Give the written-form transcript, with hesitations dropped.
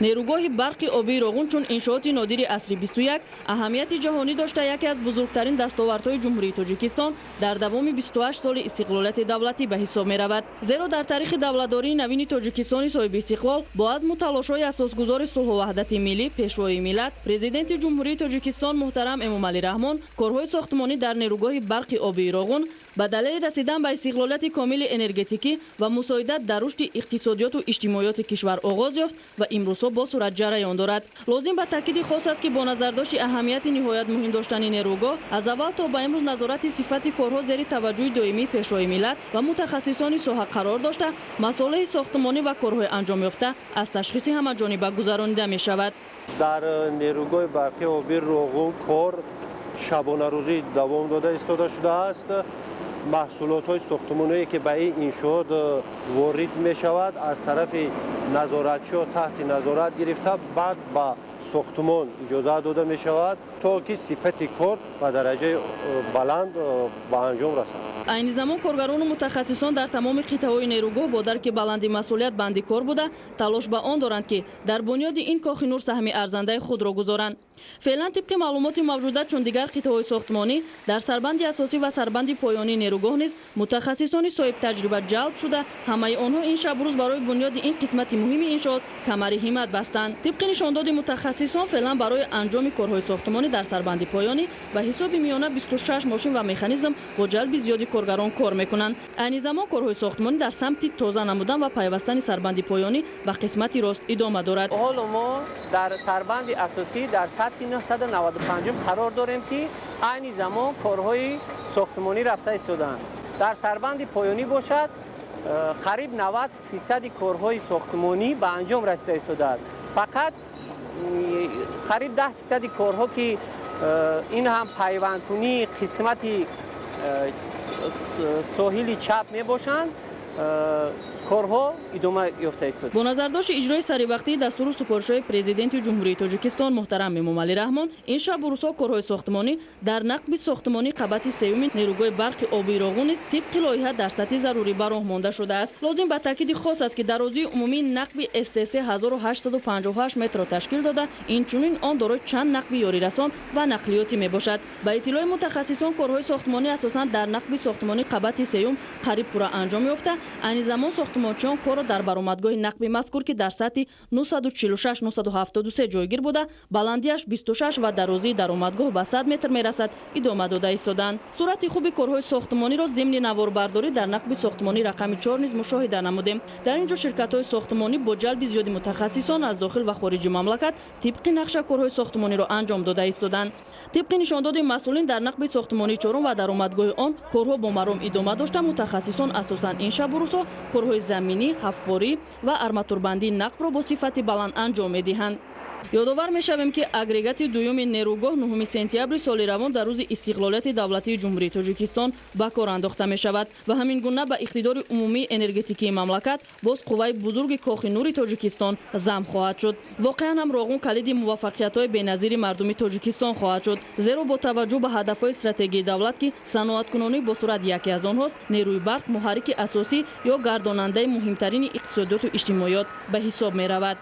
نیروگاه برق آبی روغن چون انشاءات نادر عصر 21 اهمیت جهانی داشته یکی از بزرگترین دستاوردهای جمهوری تاجیکستان در دوام 28 سال استقلالیت دولتی به حساب می رود. زیرا در تاریخ دولتداری نوین تاجیکستان صاحب استقلال با عزم و تلاش‌های اساسگذار صلح و وحدت ملی پیشوای ملت پرزیدنت جمهوری تاجیکستان محترم امامعلی رحمان کارهای ساختمانی در نیروگاه برق آبی روغن به دلیل رسیدن به استقلالیت کامل انرژتیکی و مساعدت در رشد اقتصادیات و اجتماعیات کشور آغاز یافت و امروز با سرعت جریان دارد. لازم به تاکید خاص است که با نظرداشت اهمیت نهایت مهم داشتن نیروگاه از اول تا به امروز نظارت صفت کارها زیر توجه دائمی پیشوای ملت و متخصصان ساحه قرار داشته مصالح ساختمانی و کارهای انجام یافته از تشخیص همه‌جانبه گذرانیده می شود. در نیروگاه برقی آبی روغن کار شبانه روزی دوام داده ایستاده شده است. محصولات های ساختمانی که به این انشاءات وارد می شود از طرف نظارتچی تحت نظارت گرفته بعد به ساختمان اجازه داده می شود تا که صفت کار و درجه بلند به انجام رسد. این زمان کارگران و متخصصان در تمام قطعه‌های نیروگاه با درک بلند مسئولیت بندی کار بوده تلاش به آن دارند که در بنیاد این کاخ نور سهم ارزنده خود را گذارند. فعلا طبق معلومات موجوده چون دیگر قطعه‌های ساختمانی در سربند اساسی و سربند پایانی نیروگاه نیز متخصصان صاحب تجربه جلب شده همه آنها این شب روز برای بنیاد این قسمت مهم انشاءات کمر همت بستند. طبق نشانداد متخصصان فعلا برای انجام کارهای ساختمانی در سربند پایانی به حساب میانه 26 ماشین و مکانیزم با جلب زیادی کارگران کار میکنند. این زمان کارهای ساختمانی در سمت تازه نمودن و پیوستن سربند پایانی به قسمت راست ادامه دارد. حال ما در سربند اساسی در سطح 995 قرار داریم که این زمان کارهای ساختمانی رفته ایستادند. در سربند پایانی باشد قریب 90% کارهای ساختمانی به انجام رسیده ایستاده است. فقط قریب 10% کارها که این هم پیوندکنی قسمت ساحل چپ می باشند کارها ادامه یافته است. با نظرداشت اجرای سریع دستور سپارش‌های پرزیدنت جمهوری تاجیکستان محترم امامعلی رحمان این شب روزها کارهای ساختمانی در نقب ساختمانی قبت سوم نیروگاه برق آبی روغن است طبق لایحه در سطح ضروری به راه مانده شده است. لازم به تاکید خاص است که درازی عمومی نقب اس 1858 متر را تشکیل داده اینچنین آن دارای چند نقب یاری رسان و نقلیاتی می باشد. به اطلاع متخصصان کارهای ساختمانی اساساً در نقب ساختمانی قبت سوم قریب پورا انجام یافته. این زمان ساختمانچیان کار در برآمدگاه نقب مذکور که در سطح 946 973 جایگیر بوده بلندیش 26 و درازی درآمدگاه به 100 متر میرسد ادامه داده ایستادند. صورت خوب کارهای ساختمانی را ضمن نواربرداری در نقب ساختمانی رقم 4 نیز مشاهده نمودیم. در اینجا شرکت‌های ساختمانی با جلب زیادی متخصصان از داخل و خارج مملکت طبق نقشه کارهای ساختمانی را انجام داده ایستادند. طبق نشانداد مسئولین در نقب ساختمانی چهارم و درآمدگاه آن کارها با مرام ادامه داشته متخصصان اساساً این شب روزها کارهای زمینی، حفاری و ارماتوربندی نقب را با صفت بلند انجام می‌دهند. یادآور می‌شویم که اگریگات دوم نیروگاه 9 سپتامبر سال روان در روز استقلالیت دولتی جمهوری تاجیکستان به کار انداخته می‌شود و همین گونه به اقتدار عمومی انرژتیکی مملکت باز قوه بزرگ کاخ نور تاجیکستان ضم خواهد شد. واقعا هم روغن کلید موفقیت‌های بی‌نظیر مردم تاجیکستان خواهد شد زیرا با توجه به هدف‌های استراتژیک دولت که صنعت‌کنانی با سرعت یکی از آنهاست نیروی برق محرک اساسی یا گرداننده مهمترین اقتصادیات و اجتماعیات به حساب می‌رود.